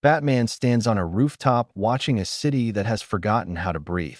Batman stands on a rooftop watching a city that has forgotten how to breathe.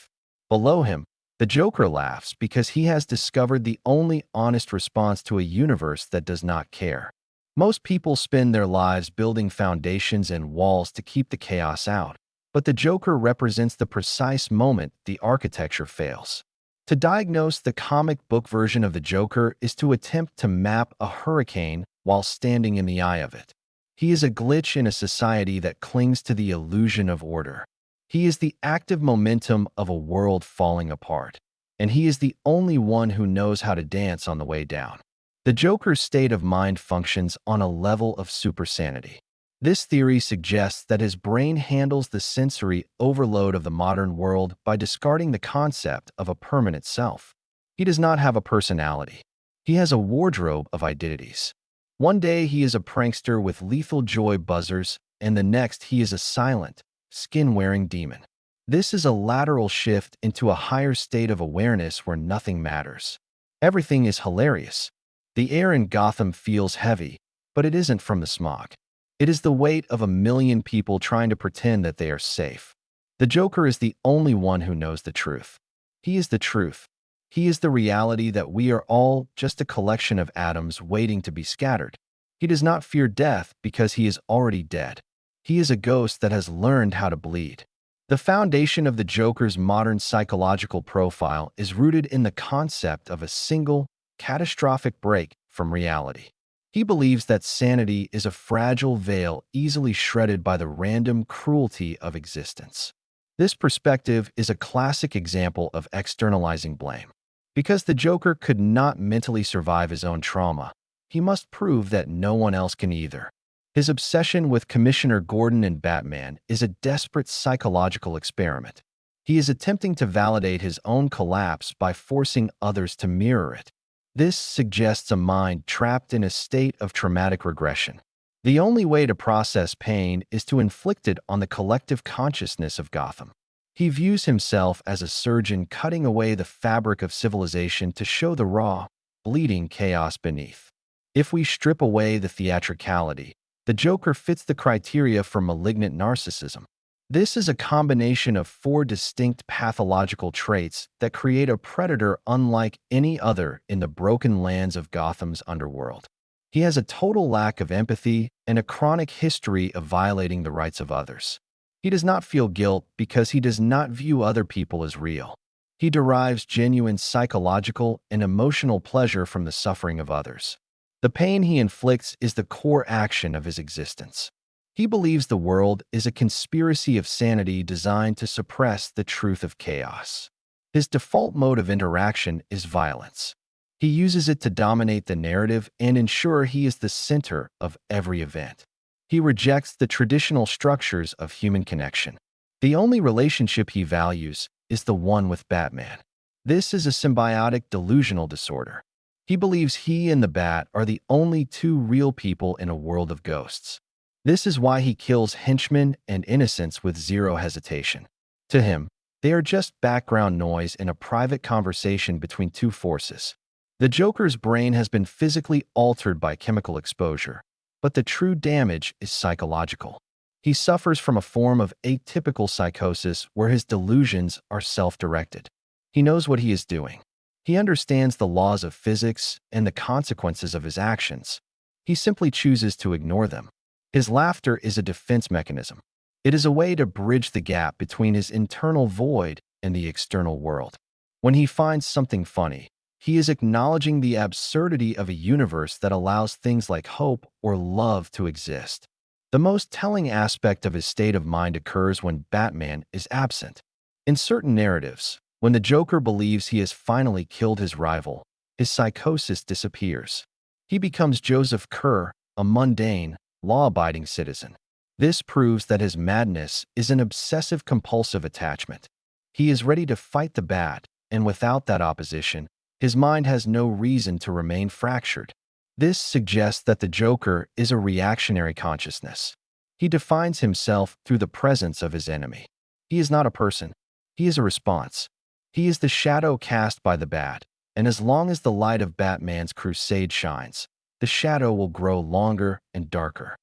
Below him, the Joker laughs because he has discovered the only honest response to a universe that does not care. Most people spend their lives building foundations and walls to keep the chaos out, but the Joker represents the precise moment the architecture fails. To diagnose the comic book version of the Joker is to attempt to map a hurricane while standing in the eye of it. He is a glitch in a society that clings to the illusion of order. He is the active momentum of a world falling apart, and he is the only one who knows how to dance on the way down. The Joker's state of mind functions on a level of super-sanity. This theory suggests that his brain handles the sensory overload of the modern world by discarding the concept of a permanent self. He does not have a personality. He has a wardrobe of identities. One day he is a prankster with lethal joy buzzers, and the next he is a silent, skin-wearing demon. This is a lateral shift into a higher state of awareness where nothing matters. Everything is hilarious. The air in Gotham feels heavy, but it isn't from the smog. It is the weight of 1,000,000 people trying to pretend that they are safe. The Joker is the only one who knows the truth. He is the truth. He is the reality that we are all just a collection of atoms waiting to be scattered. He does not fear death because he is already dead. He is a ghost that has learned how to bleed. The foundation of the Joker's modern psychological profile is rooted in the concept of a single, catastrophic break from reality. He believes that sanity is a fragile veil easily shredded by the random cruelty of existence. This perspective is a classic example of externalizing blame. Because the Joker could not mentally survive his own trauma, he must prove that no one else can either. His obsession with Commissioner Gordon and Batman is a desperate psychological experiment. He is attempting to validate his own collapse by forcing others to mirror it. This suggests a mind trapped in a state of traumatic regression. The only way to process pain is to inflict it on the collective consciousness of Gotham. He views himself as a surgeon cutting away the fabric of civilization to show the raw, bleeding chaos beneath. If we strip away the theatricality, the Joker fits the criteria for malignant narcissism. This is a combination of 4 distinct pathological traits that create a predator unlike any other in the broken lands of Gotham's underworld. He has a total lack of empathy and a chronic history of violating the rights of others. He does not feel guilt because he does not view other people as real. He derives genuine psychological and emotional pleasure from the suffering of others. The pain he inflicts is the core action of his existence. He believes the world is a conspiracy of sanity designed to suppress the truth of chaos. His default mode of interaction is violence. He uses it to dominate the narrative and ensure he is the center of every event. He rejects the traditional structures of human connection. The only relationship he values is the one with Batman. This is a symbiotic delusional disorder. He believes he and the Bat are the only 2 real people in a world of ghosts. This is why he kills henchmen and innocents with zero hesitation. To him, they are just background noise in a private conversation between 2 forces. The Joker's brain has been physically altered by chemical exposure, but the true damage is psychological. He suffers from a form of atypical psychosis where his delusions are self-directed. He knows what he is doing. He understands the laws of physics and the consequences of his actions. He simply chooses to ignore them. His laughter is a defense mechanism. It is a way to bridge the gap between his internal void and the external world. When he finds something funny, he is acknowledging the absurdity of a universe that allows things like hope or love to exist. The most telling aspect of his state of mind occurs when Batman is absent. In certain narratives, when the Joker believes he has finally killed his rival, his psychosis disappears. He becomes Joseph Kerr, a mundane, law-abiding citizen. This proves that his madness is an obsessive-compulsive attachment. He is ready to fight the Bat, and without that opposition, his mind has no reason to remain fractured. This suggests that the Joker is a reactionary consciousness. He defines himself through the presence of his enemy. He is not a person. He is a response. He is the shadow cast by the Bat, and as long as the light of Batman's crusade shines, the shadow will grow longer and darker.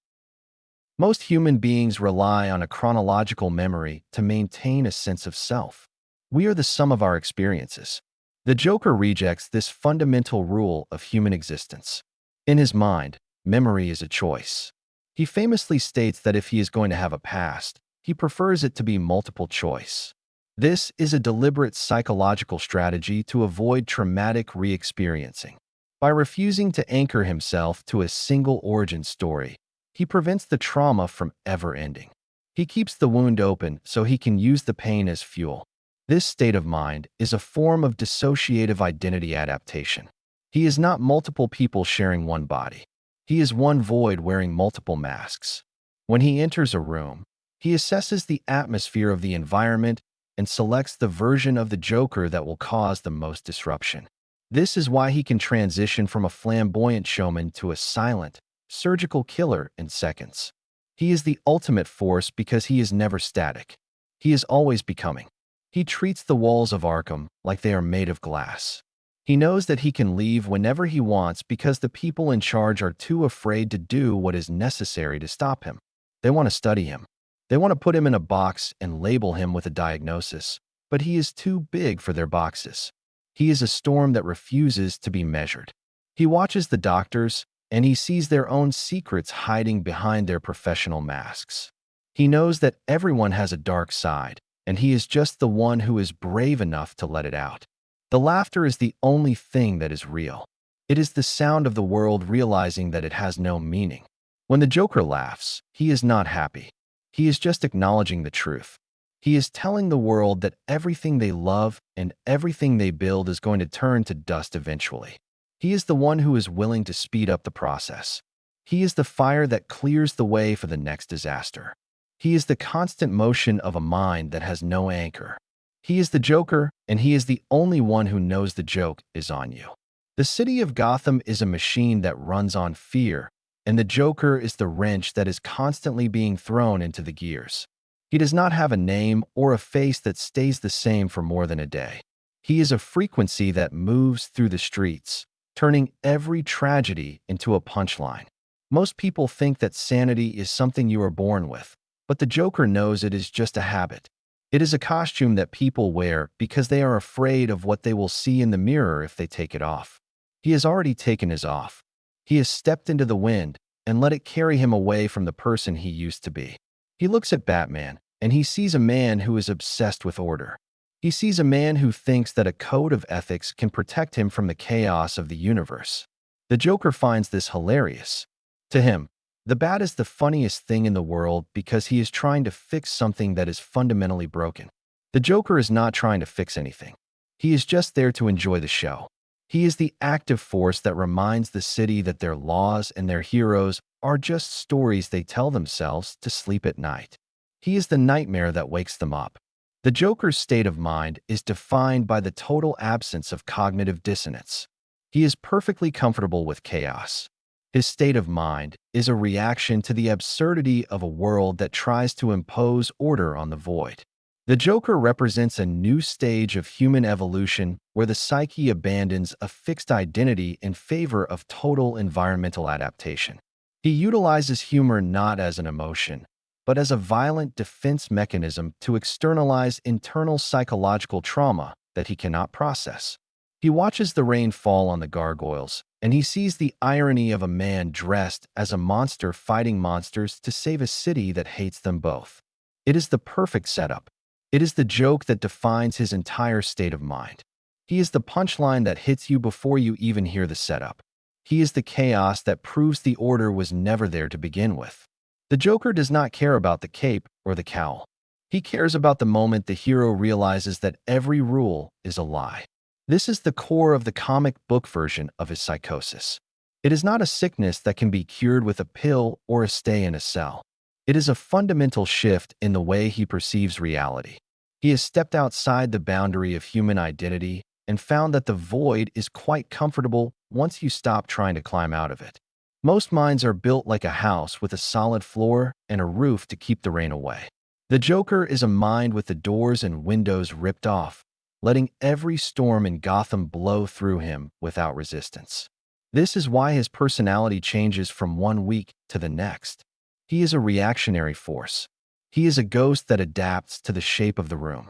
Most human beings rely on a chronological memory to maintain a sense of self. We are the sum of our experiences. The Joker rejects this fundamental rule of human existence. In his mind, memory is a choice. He famously states that if he is going to have a past, he prefers it to be multiple choice. This is a deliberate psychological strategy to avoid traumatic re-experiencing. By refusing to anchor himself to a single origin story, he prevents the trauma from ever ending. He keeps the wound open so he can use the pain as fuel. This state of mind is a form of dissociative identity adaptation. He is not multiple people sharing one body. He is one void wearing multiple masks. When he enters a room, he assesses the atmosphere of the environment and selects the version of the Joker that will cause the most disruption. This is why he can transition from a flamboyant showman to a silent, surgical killer in seconds. He is the ultimate force because he is never static. He is always becoming. He treats the walls of Arkham like they are made of glass. He knows that he can leave whenever he wants because the people in charge are too afraid to do what is necessary to stop him. They want to study him. They want to put him in a box and label him with a diagnosis, but he is too big for their boxes. He is a storm that refuses to be measured. He watches the doctors, and he sees their own secrets hiding behind their professional masks. He knows that everyone has a dark side, and he is just the one who is brave enough to let it out. The laughter is the only thing that is real. It is the sound of the world realizing that it has no meaning. When the Joker laughs, he is not happy. He is just acknowledging the truth. He is telling the world that everything they love and everything they build is going to turn to dust eventually. He is the one who is willing to speed up the process. He is the fire that clears the way for the next disaster. He is the constant motion of a mind that has no anchor. He is the Joker, and he is the only one who knows the joke is on you. The city of Gotham is a machine that runs on fear, and the Joker is the wrench that is constantly being thrown into the gears. He does not have a name or a face that stays the same for more than a day. He is a frequency that moves through the streets, turning every tragedy into a punchline. Most people think that sanity is something you are born with, but the Joker knows it is just a habit. It is a costume that people wear because they are afraid of what they will see in the mirror if they take it off. He has already taken his off. He has stepped into the wind and let it carry him away from the person he used to be. He looks at Batman, and he sees a man who is obsessed with order. He sees a man who thinks that a code of ethics can protect him from the chaos of the universe. The Joker finds this hilarious. To him, the Bat is the funniest thing in the world because he is trying to fix something that is fundamentally broken. The Joker is not trying to fix anything. He is just there to enjoy the show. He is the active force that reminds the city that their laws and their heroes are just stories they tell themselves to sleep at night. He is the nightmare that wakes them up. The Joker's state of mind is defined by the total absence of cognitive dissonance. He is perfectly comfortable with chaos. His state of mind is a reaction to the absurdity of a world that tries to impose order on the void. The Joker represents a new stage of human evolution where the psyche abandons a fixed identity in favor of total environmental adaptation. He utilizes humor not as an emotion, but as a violent defense mechanism to externalize internal psychological trauma that he cannot process. He watches the rain fall on the gargoyles, and he sees the irony of a man dressed as a monster fighting monsters to save a city that hates them both. It is the perfect setup. It is the joke that defines his entire state of mind. He is the punchline that hits you before you even hear the setup. He is the chaos that proves the order was never there to begin with. The Joker does not care about the cape or the cowl. He cares about the moment the hero realizes that every rule is a lie. This is the core of the comic book version of his psychosis. It is not a sickness that can be cured with a pill or a stay in a cell. It is a fundamental shift in the way he perceives reality. He has stepped outside the boundary of human identity and found that the void is quite comfortable once you stop trying to climb out of it. Most minds are built like a house with a solid floor and a roof to keep the rain away. The Joker is a mind with the doors and windows ripped off, letting every storm in Gotham blow through him without resistance. This is why his personality changes from one week to the next. He is a reactionary force. He is a ghost that adapts to the shape of the room.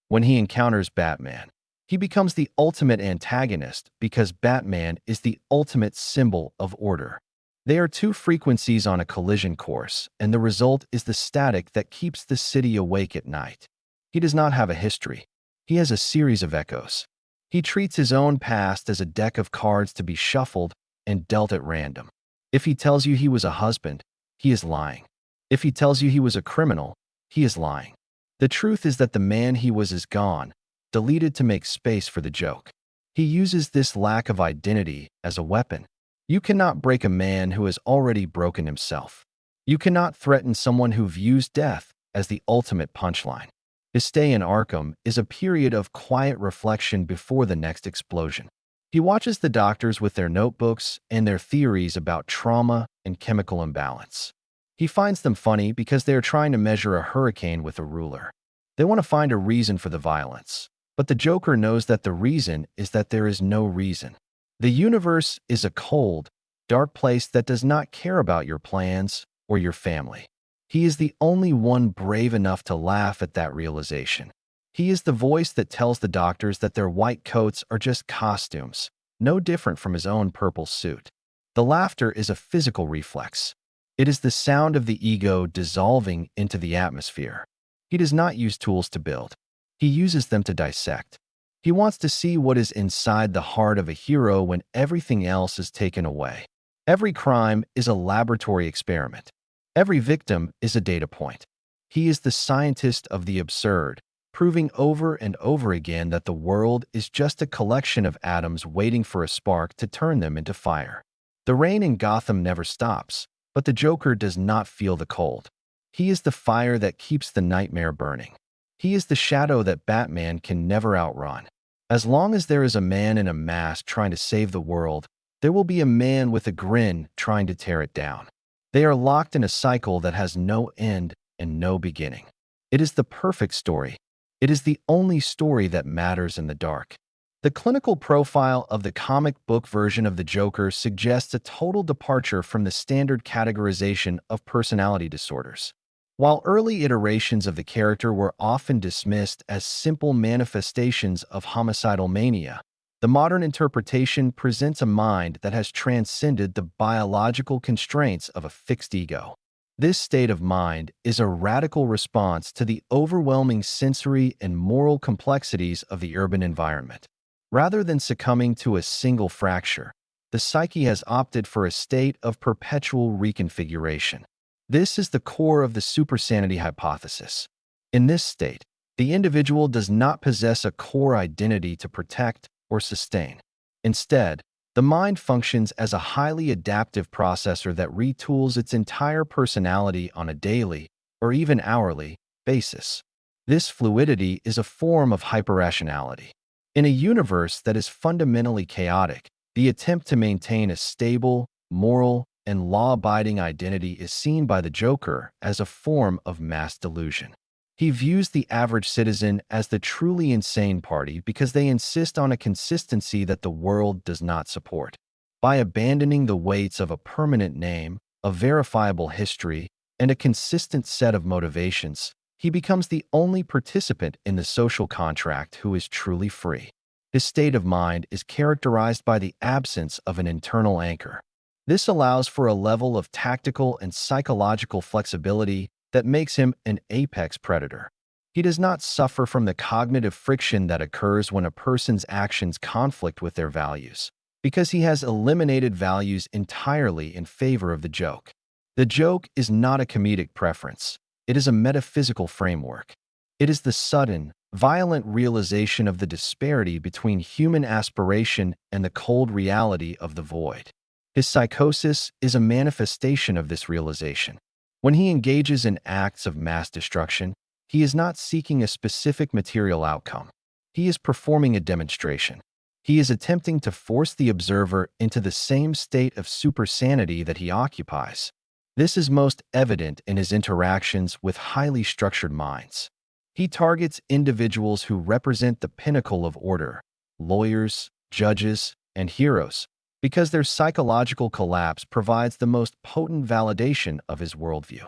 When he encounters Batman, he becomes the ultimate antagonist because Batman is the ultimate symbol of order. They are two frequencies on a collision course, and the result is the static that keeps the city awake at night. He does not have a history. He has a series of echoes. He treats his own past as a deck of cards to be shuffled and dealt at random. If he tells you he was a husband, he is lying. If he tells you he was a criminal, he is lying. The truth is that the man he was is gone, deleted to make space for the joke. He uses this lack of identity as a weapon. You cannot break a man who has already broken himself. You cannot threaten someone who views death as the ultimate punchline. His stay in Arkham is a period of quiet reflection before the next explosion. He watches the doctors with their notebooks and their theories about trauma and chemical imbalance. He finds them funny because they are trying to measure a hurricane with a ruler. They want to find a reason for the violence. But the Joker knows that the reason is that there is no reason. The universe is a cold, dark place that does not care about your plans or your family. He is the only one brave enough to laugh at that realization. He is the voice that tells the doctors that their white coats are just costumes, no different from his own purple suit. The laughter is a physical reflex. It is the sound of the ego dissolving into the atmosphere. He does not use tools to build. He uses them to dissect. He wants to see what is inside the heart of a hero when everything else is taken away. Every crime is a laboratory experiment. Every victim is a data point. He is the scientist of the absurd, proving over and over again that the world is just a collection of atoms waiting for a spark to turn them into fire. The rain in Gotham never stops, but the Joker does not feel the cold. He is the fire that keeps the nightmare burning. He is the shadow that Batman can never outrun. As long as there is a man in a mask trying to save the world, there will be a man with a grin trying to tear it down. They are locked in a cycle that has no end and no beginning. It is the perfect story. It is the only story that matters in the dark. The clinical profile of the comic book version of the Joker suggests a total departure from the standard categorization of personality disorders. While early iterations of the character were often dismissed as simple manifestations of homicidal mania, the modern interpretation presents a mind that has transcended the biological constraints of a fixed ego. This state of mind is a radical response to the overwhelming sensory and moral complexities of the urban environment. Rather than succumbing to a single fracture, the psyche has opted for a state of perpetual reconfiguration. This is the core of the Super-Sanity hypothesis. In this state, the individual does not possess a core identity to protect or sustain. Instead, the mind functions as a highly adaptive processor that retools its entire personality on a daily, or even hourly, basis. This fluidity is a form of hyperrationality. In a universe that is fundamentally chaotic, the attempt to maintain a stable, moral, and law-abiding identity is seen by the Joker as a form of mass delusion. He views the average citizen as the truly insane party because they insist on a consistency that the world does not support. By abandoning the weights of a permanent name, a verifiable history, and a consistent set of motivations, he becomes the only participant in the social contract who is truly free. His state of mind is characterized by the absence of an internal anchor. This allows for a level of tactical and psychological flexibility that makes him an apex predator. He does not suffer from the cognitive friction that occurs when a person's actions conflict with their values, because he has eliminated values entirely in favor of the joke. The joke is not a comedic preference. It is a metaphysical framework. It is the sudden, violent realization of the disparity between human aspiration and the cold reality of the void. His psychosis is a manifestation of this realization. When he engages in acts of mass destruction, he is not seeking a specific material outcome. He is performing a demonstration. He is attempting to force the observer into the same state of super-sanity that he occupies. This is most evident in his interactions with highly structured minds. He targets individuals who represent the pinnacle of order: lawyers, judges, and heroes, because their psychological collapse provides the most potent validation of his worldview.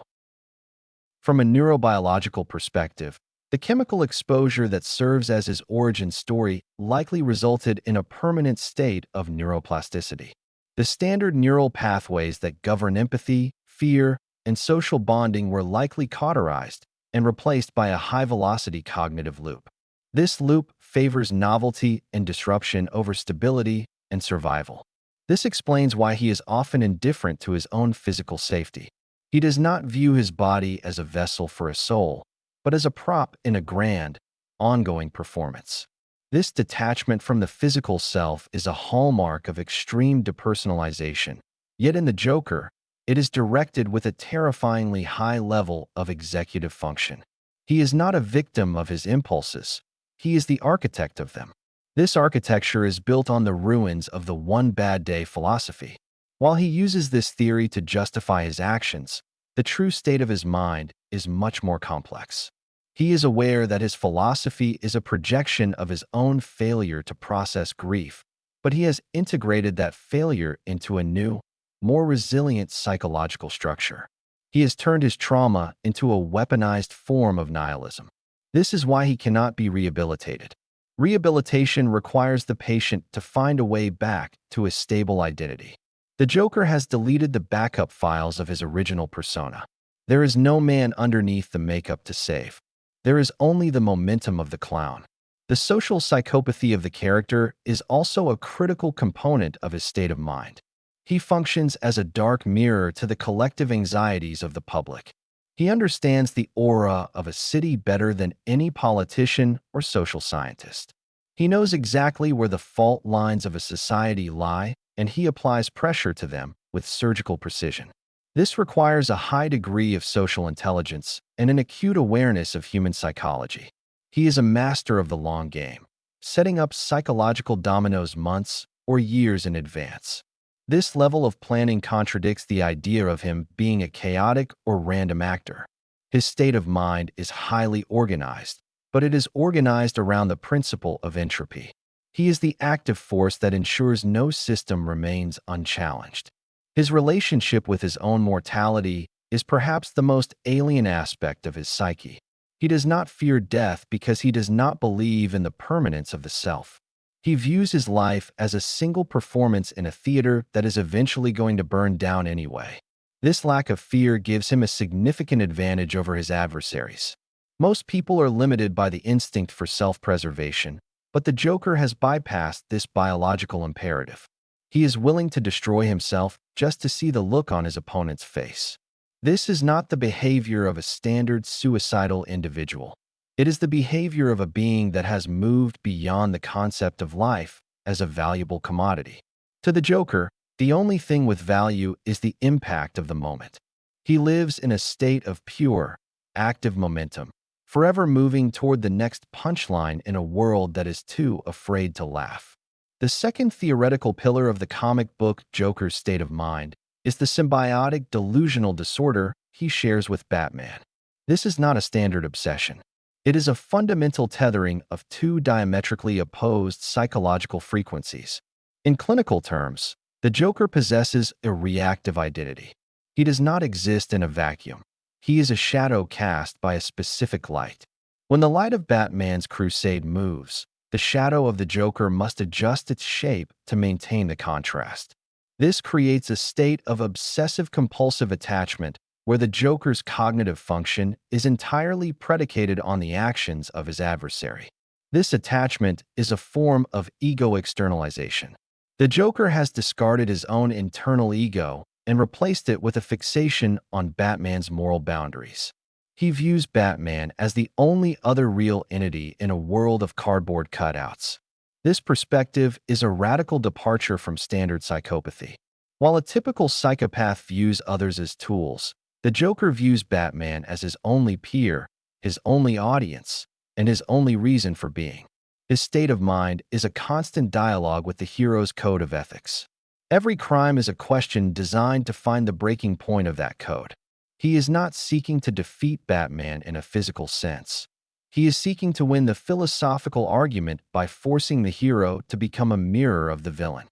From a neurobiological perspective, the chemical exposure that serves as his origin story likely resulted in a permanent state of neuroplasticity. The standard neural pathways that govern empathy, fear, and social bonding were likely cauterized and replaced by a high-velocity cognitive loop. This loop favors novelty and disruption over stability and survival. This explains why he is often indifferent to his own physical safety. He does not view his body as a vessel for a soul, but as a prop in a grand, ongoing performance. This detachment from the physical self is a hallmark of extreme depersonalization. Yet in the Joker, it is directed with a terrifyingly high level of executive function. He is not a victim of his impulses. He is the architect of them. This architecture is built on the ruins of the one bad day philosophy. While he uses this theory to justify his actions, the true state of his mind is much more complex. He is aware that his philosophy is a projection of his own failure to process grief, but he has integrated that failure into a new, more resilient psychological structure. He has turned his trauma into a weaponized form of nihilism. This is why he cannot be rehabilitated. Rehabilitation requires the patient to find a way back to a stable identity. The Joker has deleted the backup files of his original persona. There is no man underneath the makeup to save. There is only the momentum of the clown. The social psychopathy of the character is also a critical component of his state of mind. He functions as a dark mirror to the collective anxieties of the public. He understands the aura of a city better than any politician or social scientist. He knows exactly where the fault lines of a society lie, and he applies pressure to them with surgical precision. This requires a high degree of social intelligence and an acute awareness of human psychology. He is a master of the long game, setting up psychological dominoes months or years in advance. This level of planning contradicts the idea of him being a chaotic or random actor. His state of mind is highly organized, but it is organized around the principle of entropy. He is the active force that ensures no system remains unchallenged. His relationship with his own mortality is perhaps the most alien aspect of his psyche. He does not fear death because he does not believe in the permanence of the self. He views his life as a single performance in a theater that is eventually going to burn down anyway. This lack of fear gives him a significant advantage over his adversaries. Most people are limited by the instinct for self-preservation, but the Joker has bypassed this biological imperative. He is willing to destroy himself just to see the look on his opponent's face. This is not the behavior of a standard suicidal individual. It is the behavior of a being that has moved beyond the concept of life as a valuable commodity. To the Joker, the only thing with value is the impact of the moment. He lives in a state of pure, active momentum, forever moving toward the next punchline in a world that is too afraid to laugh. The second theoretical pillar of the comic book Joker's state of mind is the symbiotic delusional disorder he shares with Batman. This is not a standard obsession. It is a fundamental tethering of two diametrically opposed psychological frequencies. In clinical terms, the Joker possesses a reactive identity. He does not exist in a vacuum. He is a shadow cast by a specific light. When the light of Batman's crusade moves, the shadow of the Joker must adjust its shape to maintain the contrast. This creates a state of obsessive-compulsive attachment where the Joker's cognitive function is entirely predicated on the actions of his adversary. This attachment is a form of ego externalization. The Joker has discarded his own internal ego and replaced it with a fixation on Batman's moral boundaries. He views Batman as the only other real entity in a world of cardboard cutouts. This perspective is a radical departure from standard psychopathy. While a typical psychopath views others as tools, the Joker views Batman as his only peer, his only audience, and his only reason for being. His state of mind is a constant dialogue with the hero's code of ethics. Every crime is a question designed to find the breaking point of that code. He is not seeking to defeat Batman in a physical sense. He is seeking to win the philosophical argument by forcing the hero to become a mirror of the villain.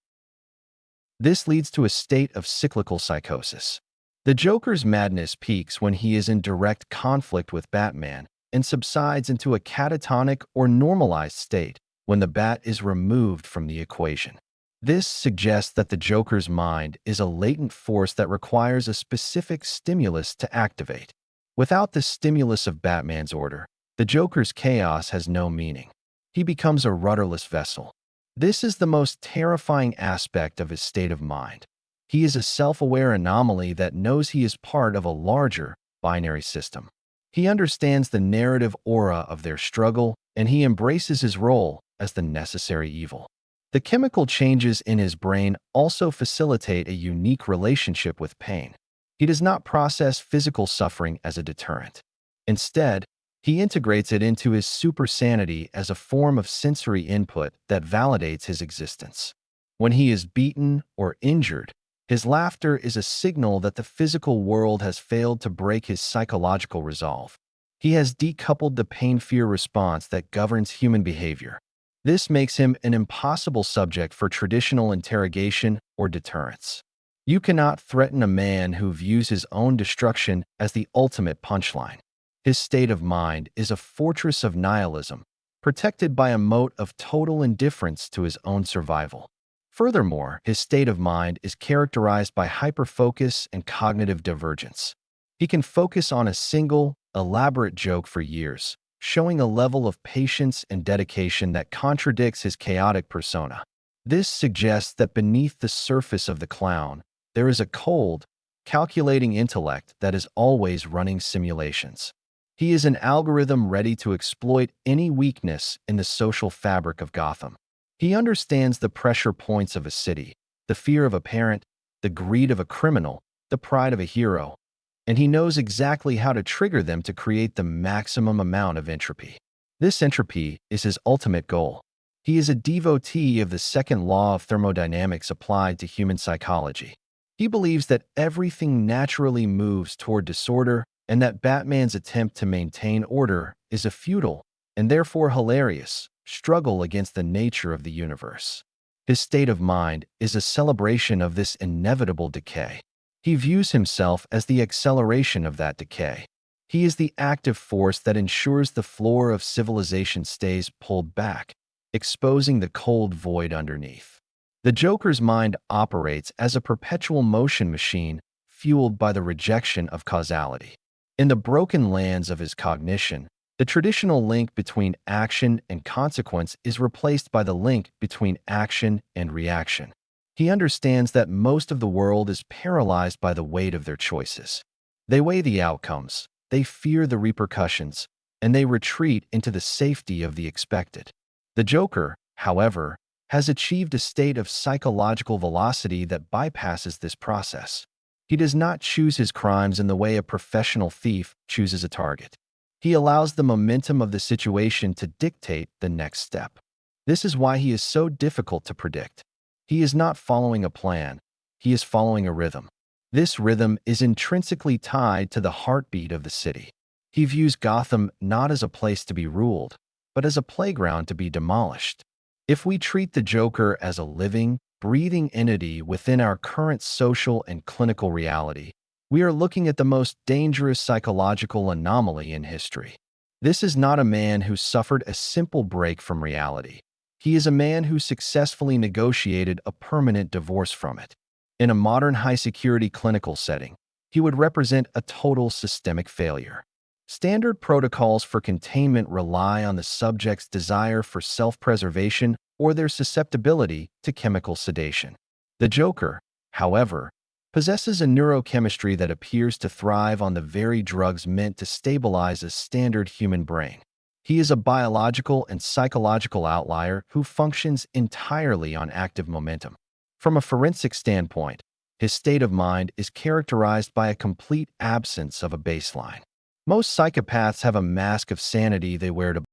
This leads to a state of cyclical psychosis. The Joker's madness peaks when he is in direct conflict with Batman and subsides into a catatonic or normalized state when the Bat is removed from the equation. This suggests that the Joker's mind is a latent force that requires a specific stimulus to activate. Without the stimulus of Batman's order, the Joker's chaos has no meaning. He becomes a rudderless vessel. This is the most terrifying aspect of his state of mind. He is a self-aware anomaly that knows he is part of a larger, binary system. He understands the narrative aura of their struggle, and he embraces his role as the necessary evil. The chemical changes in his brain also facilitate a unique relationship with pain. He does not process physical suffering as a deterrent. Instead, he integrates it into his super-sanity as a form of sensory input that validates his existence. When he is beaten or injured, his laughter is a signal that the physical world has failed to break his psychological resolve. He has decoupled the pain-fear response that governs human behavior. This makes him an impossible subject for traditional interrogation or deterrence. You cannot threaten a man who views his own destruction as the ultimate punchline. His state of mind is a fortress of nihilism, protected by a moat of total indifference to his own survival. Furthermore, his state of mind is characterized by hyperfocus and cognitive divergence. He can focus on a single, elaborate joke for years, showing a level of patience and dedication that contradicts his chaotic persona. This suggests that beneath the surface of the clown, there is a cold, calculating intellect that is always running simulations. He is an algorithm ready to exploit any weakness in the social fabric of Gotham. He understands the pressure points of a city, the fear of a parent, the greed of a criminal, the pride of a hero, and he knows exactly how to trigger them to create the maximum amount of entropy. This entropy is his ultimate goal. He is a devotee of the second law of thermodynamics applied to human psychology. He believes that everything naturally moves toward disorder and that Batman's attempt to maintain order is a futile, and therefore hilarious, struggle against the nature of the universe. His state of mind is a celebration of this inevitable decay. He views himself as the acceleration of that decay. He is the active force that ensures the floor of civilization stays pulled back, exposing the cold void underneath. The Joker's mind operates as a perpetual motion machine fueled by the rejection of causality. In the broken lands of his cognition, the traditional link between action and consequence is replaced by the link between action and reaction. He understands that most of the world is paralyzed by the weight of their choices. They weigh the outcomes, they fear the repercussions, and they retreat into the safety of the expected. The Joker, however, has achieved a state of psychological velocity that bypasses this process. He does not choose his crimes in the way a professional thief chooses a target. He allows the momentum of the situation to dictate the next step. This is why he is so difficult to predict. He is not following a plan, he is following a rhythm. This rhythm is intrinsically tied to the heartbeat of the city. He views Gotham not as a place to be ruled, but as a playground to be demolished. If we treat the Joker as a living, breathing entity within our current social and clinical reality, we are looking at the most dangerous psychological anomaly in history. This is not a man who suffered a simple break from reality. He is a man who successfully negotiated a permanent divorce from it. In a modern high-security clinical setting, he would represent a total systemic failure. Standard protocols for containment rely on the subject's desire for self-preservation or their susceptibility to chemical sedation. The Joker, however, possesses a neurochemistry that appears to thrive on the very drugs meant to stabilize a standard human brain. He is a biological and psychological outlier who functions entirely on active momentum. From a forensic standpoint, his state of mind is characterized by a complete absence of a baseline. Most psychopaths have a mask of sanity they wear to.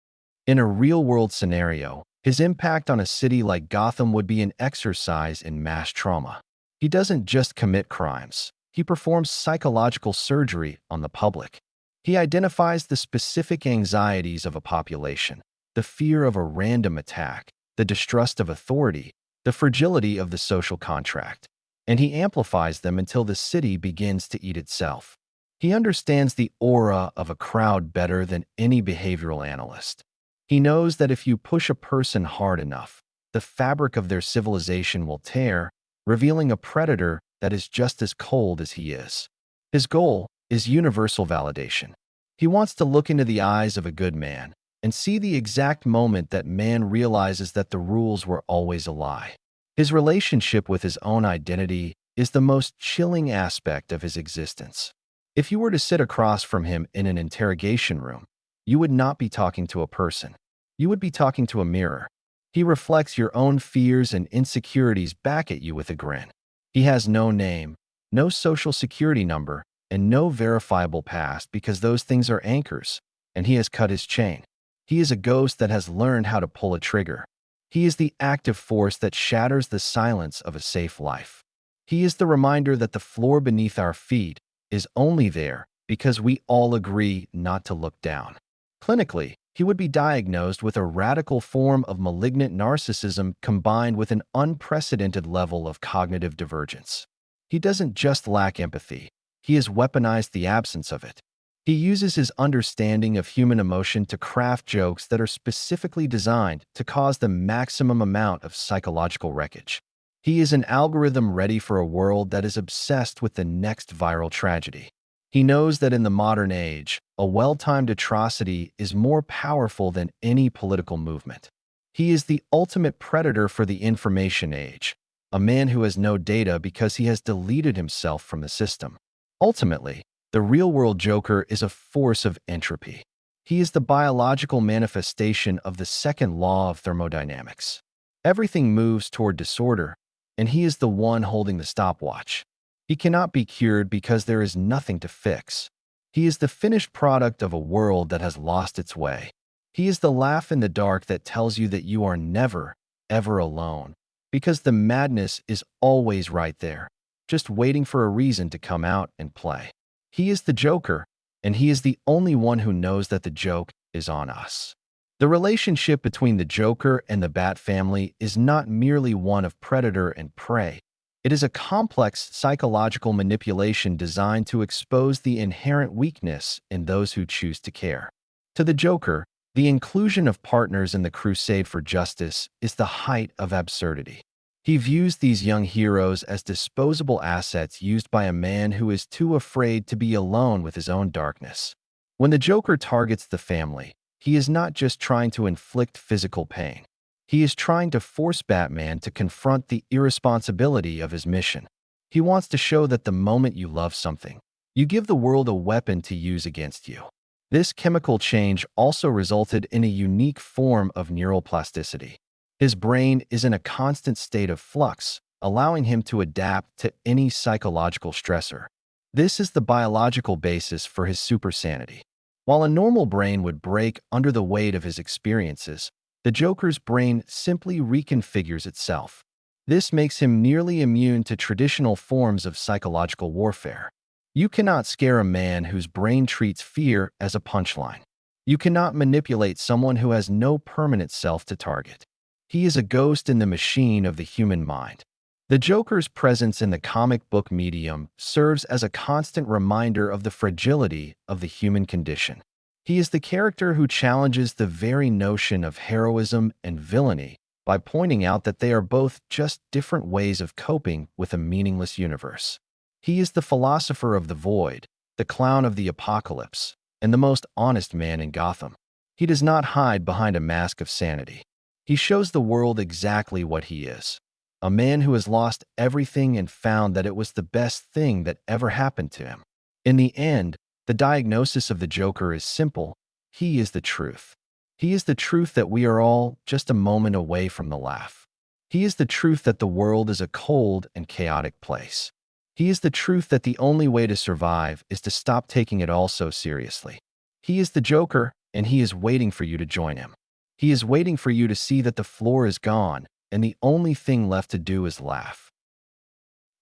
In a real-world scenario, his impact on a city like Gotham would be an exercise in mass trauma. He doesn't just commit crimes. He performs psychological surgery on the public. He identifies the specific anxieties of a population, the fear of a random attack, the distrust of authority, the fragility of the social contract. and he amplifies them until the city begins to eat itself. He understands the aura of a crowd better than any behavioral analyst. He knows that if you push a person hard enough, the fabric of their civilization will tear, revealing a predator that is just as cold as he is. His goal is universal validation. He wants to look into the eyes of a good man and see the exact moment that man realizes that the rules were always a lie. His relationship with his own identity is the most chilling aspect of his existence. If you were to sit across from him in an interrogation room, you would not be talking to a person. You would be talking to a mirror. He reflects your own fears and insecurities back at you with a grin. He has no name, no social security number, and no verifiable past because those things are anchors, and he has cut his chain. He is a ghost that has learned how to pull a trigger. He is the active force that shatters the silence of a safe life. He is the reminder that the floor beneath our feet is only there because we all agree not to look down. Clinically, he would be diagnosed with a radical form of malignant narcissism combined with an unprecedented level of cognitive divergence. He doesn't just lack empathy, he has weaponized the absence of it. He uses his understanding of human emotion to craft jokes that are specifically designed to cause the maximum amount of psychological wreckage. He is an algorithm ready for a world that is obsessed with the next viral tragedy. He knows that in the modern age, a well-timed atrocity is more powerful than any political movement. He is the ultimate predator for the information age, a man who has no data because he has deleted himself from the system. Ultimately, the real-world Joker is a force of entropy. He is the biological manifestation of the second law of thermodynamics. Everything moves toward disorder, and he is the one holding the stopwatch. He cannot be cured because there is nothing to fix. He is the finished product of a world that has lost its way. He is the laugh in the dark that tells you that you are never, ever alone, because the madness is always right there, just waiting for a reason to come out and play. He is the Joker, and he is the only one who knows that the joke is on us. The relationship between the Joker and the Bat family is not merely one of predator and prey. It is a complex psychological manipulation designed to expose the inherent weakness in those who choose to care. To the Joker, the inclusion of partners in the crusade for justice is the height of absurdity. He views these young heroes as disposable assets used by a man who is too afraid to be alone with his own darkness. When the Joker targets the family, he is not just trying to inflict physical pain. He is trying to force Batman to confront the irresponsibility of his mission. He wants to show that the moment you love something, you give the world a weapon to use against you. This chemical change also resulted in a unique form of neural plasticity. His brain is in a constant state of flux, allowing him to adapt to any psychological stressor. This is the biological basis for his super-sanity. While a normal brain would break under the weight of his experiences, the Joker's brain simply reconfigures itself. This makes him nearly immune to traditional forms of psychological warfare. You cannot scare a man whose brain treats fear as a punchline. You cannot manipulate someone who has no permanent self to target. He is a ghost in the machine of the human mind. The Joker's presence in the comic book medium serves as a constant reminder of the fragility of the human condition. He is the character who challenges the very notion of heroism and villainy by pointing out that they are both just different ways of coping with a meaningless universe. He is the philosopher of the void, the clown of the apocalypse, and the most honest man in Gotham. He does not hide behind a mask of sanity. He shows the world exactly what he is. A man who has lost everything and found that it was the best thing that ever happened to him. In the end, the diagnosis of the Joker is simple. He is the truth. He is the truth that we are all just a moment away from the laugh. He is the truth that the world is a cold and chaotic place. He is the truth that the only way to survive is to stop taking it all so seriously. He is the Joker, and he is waiting for you to join him. He is waiting for you to see that the floor is gone, and the only thing left to do is laugh.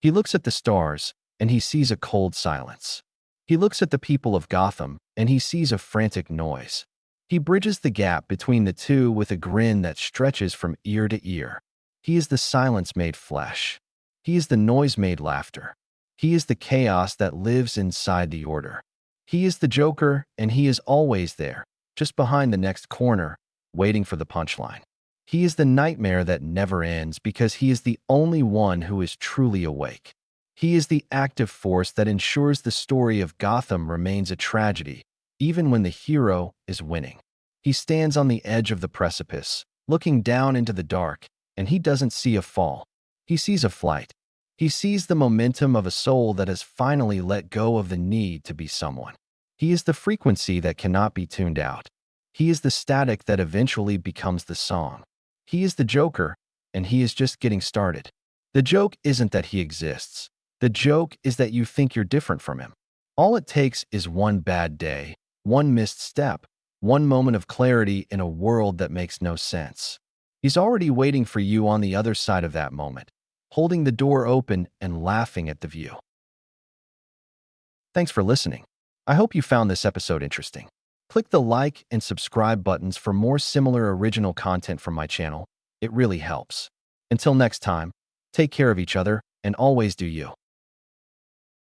He looks at the stars, and he sees a cold silence. He looks at the people of Gotham, and he sees a frantic noise. He bridges the gap between the two with a grin that stretches from ear to ear. He is the silence made flesh. He is the noise-made laughter. He is the chaos that lives inside the order. He is the Joker, and he is always there, just behind the next corner, waiting for the punchline. He is the nightmare that never ends because he is the only one who is truly awake. He is the active force that ensures the story of Gotham remains a tragedy, even when the hero is winning. He stands on the edge of the precipice, looking down into the dark, and he doesn't see a fall. He sees a flight. He sees the momentum of a soul that has finally let go of the need to be someone. He is the frequency that cannot be tuned out. He is the static that eventually becomes the song. He is the Joker, and he is just getting started. The joke isn't that he exists. The joke is that you think you're different from him. All it takes is one bad day, one missed step, one moment of clarity in a world that makes no sense. He's already waiting for you on the other side of that moment, holding the door open and laughing at the view. Thanks for listening. I hope you found this episode interesting. Click the like and subscribe buttons for more similar original content from my channel. It really helps. Until next time, take care of each other and always do you.